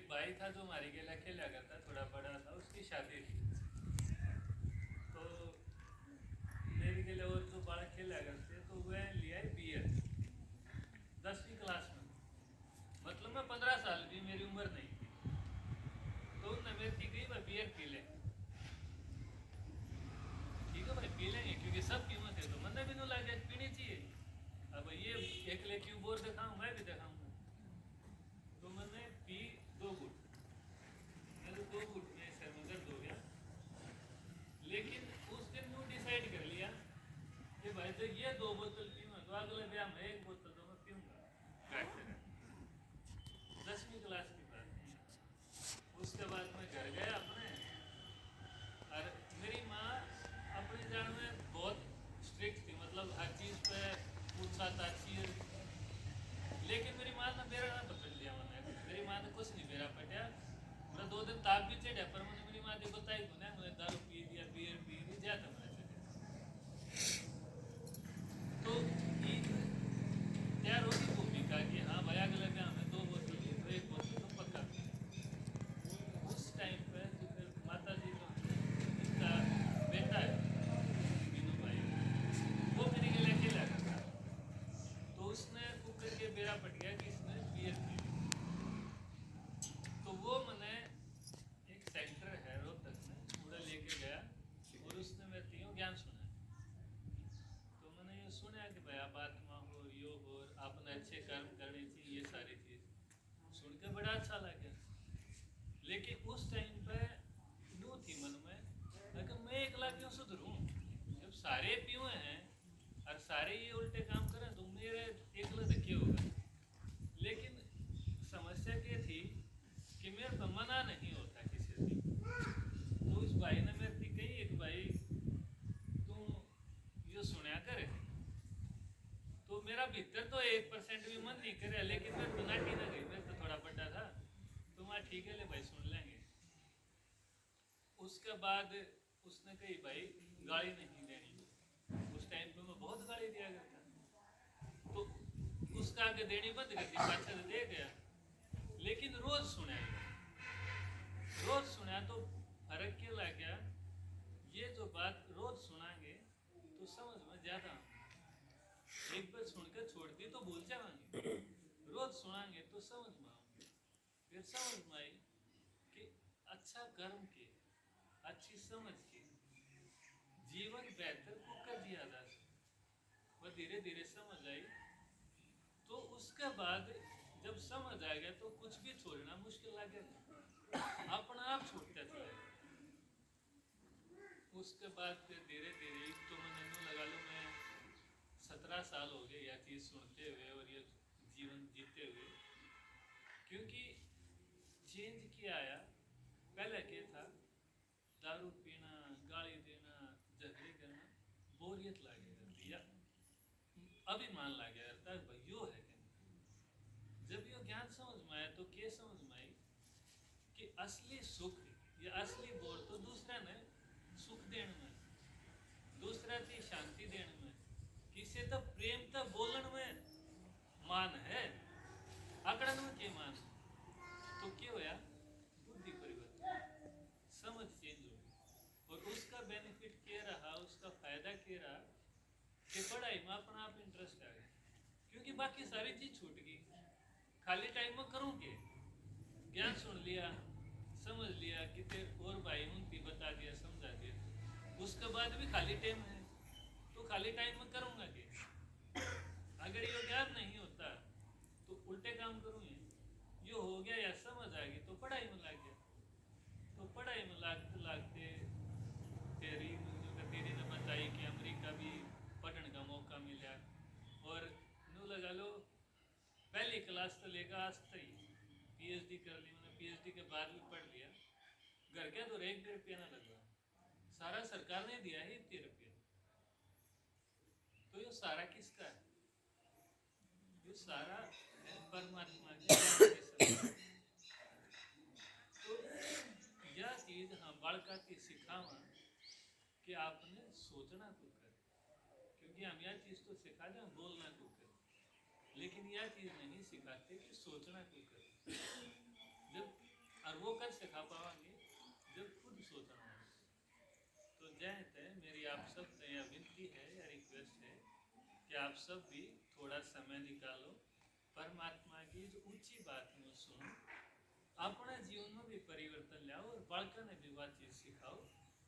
भाई था जो हमारी गेला खेला करता, थोड़ा बड़ा था, उसकी शादी थी। तो मेरी गेले और जो बड़ा खेला करते तो वह लिया है बियर 10वीं क्लास में। मतलब मैं 15 साल की मेरी उम्र नहीं थी। तो उनने मेरे की गई भाई बियर पी ले, ठीक है भाई पी लेंगे क्योंकि सब पीवे थे तो मैंने भी नहीं लगा पीनी चाहिए। अब ये एक ले क्यों बोर दिखाऊँ, मैं भी दिखाऊंगा। तो मैंने पी 2 घुट, मेरे 2 घुट में सर में दर्द हो गया। लेकिन उस दिन यूँ डिसाइड कर लिया कि भाई तो ये 2 बोतल पीऊँगा तो अगले ब्याह में 1 बोतल तो मैं पीऊँगा घाट से घाट। 10वीं क्लास की बात है। उसके बाद मैं घर गया अपने, और मेरी माँ अपने जान में बहुत स्ट्रिक्ट थी, मतलब हर चीज़ पे पूछा ताछी। लेकिन मेरी माँ ने मेरा ना पकड़ लिया, मैंने मेरी माँ ने कुछ नहीं मेरा पटा। मेरा 2 दिन ताप भी चढ़ा पर मैंने मेरी माँ ने बताई को ना, मैंने दारू पी दिया बियर पी दी ज्यादा मैंने चढ़ा। तो एक तैयार होगी भूमिका कि हाँ भाई अगले में हमें 2 बोतल ली तो 1 बोतल तो पक्का पी। उस टाइम पे जो फिर माता जी जो इनका बेटा है मीनू भाई, वो मेरे के लिए अकेला करता। तो उसने कुकर के बेरा पट गया कि इसने बियर पी ली। तो वो मैंने एक सेंटर है रोहतक में, पूरा लेके गया और उसने मेरे तीनों ज्ञान सुना। तो मैंने ये सुना कि भाई आप आत्मा हो, यो हो, आपने अच्छे कर्म करने चाहिए, ये सारी चीज़ सुन के बड़ा अच्छा लगा। लेकिन उस टाइम पे नू थी मन में अगर मैं एकला क्यों सुधरूं, जब सारे पीवे हैं और सारे ये उल्टे काम करें तो मेरे एकला धक्के होगा। लेकिन समस्या क्या थी कि मेरे को मना नहीं होता किसी से। तो उस भाई ने मेरे से कही एक भाई तू यो सुनया करे। तो मेरा भीतर तो 1% भी मन नहीं करे, लेकिन मैं तो नाटी ना गई, मैं तो थोड़ा बड़ा था। तो मैं ठीक है ले भाई सुन लेंगे। उसके बाद उसने कही भाई गाली नहीं देनी। उस टाइम पे मैं बहुत गाली दिया करता, तो उसका आगे देनी बंद कर दी, पाछा से दे गया। लेकिन रोज सुना, रोज सुना तो फर्क क्या लग गया, ये जो बात रोज सुनाएंगे तो समझ में ज्यादा। एक बार सुनकर छोड़ दी तो भूल जाएंगे, रोज सुनाएंगे तो समझ में आएंगे। फिर समझ में आई कि अच्छा कर्म के, अच्छी समझ के जीवन बेहतर को कर दिया जा सकता। वह धीरे धीरे समझ आई। तो उसके बाद जब समझ आ गया तो कुछ भी छोड़ना मुश्किल लगे, अपना आप छूटता चला। उसके बाद फिर धीरे धीरे तो मैंने यूँ लगा लो मैं 17 साल हो गए यह चीज़ सुनते हुए और ये जीवन जीते हुए। क्योंकि चेंज किया आया, पहले क्या था, दारू पीना, गाली देना, झगड़े करना, बोरियत लागे करती या अभिमान लागे करता है भाई यो है क्या। जब यो ज्ञान समझ में आया तो क्या समझ में आई कि असली सुख या असली बोल तो दूसरा ने सुख देने में, दूसरा की शांति देने में, किसी तो प्रेम तो बोलन में मान है, आकड़न में क्या मान। तो क्या होया, बुद्धि परिवर्तन, समझ चेंज हो गई। और उसका बेनिफिट क्या रहा, उसका फायदा क्या रहा कि पढ़ाई में अपना आप इंटरेस्ट आ गया। क्योंकि बाकी सारी चीज छूट गई, खाली टाइम में करूँ क्या, ज्ञान सुन लिया, समझ लिया कि और भाई उनकी बता दिया, समझा दिया, उसके बाद भी खाली टाइम है तो खाली टाइम में करूँगा क्या। अगर ये ज्ञान नहीं होता तो उल्टे काम करूँगे। ये हो गया या समझ आ गई तो पढ़ाई में लग गया। तो पढ़ाई में लागते लागते तेरी तेरी ने बताई कि अमेरिका भी पढ़ने का मौका मिला। और यूँ लगा लो पहली क्लास तो लेकर आज तक पीएचडी कर ली मैंने, पीएचडी के बाद भी पढ़ लिया। घर के तो 1 भी रुपया ना लगा, सारा सरकार ने दिया है 1 रुपया। तो ये सारा किसका है, ये सारा है परमात्मा के। तो यह चीज हम बालका की सिखावा कि आपने सोचना को कर, क्योंकि हम यह चीज तो सिखा दें बोलना को कर, लेकिन यह चीज नहीं सिखाते कि सोचना को कर। जब समझाएं थे। मेरी आप सब से यह विनती है या रिक्वेस्ट है कि आप सब भी थोड़ा समय निकालो, परमात्मा की जो ऊंची बात में सुनो, अपना जीवन में भी परिवर्तन लाओ और बालका ने भी बात चीज सिखाओ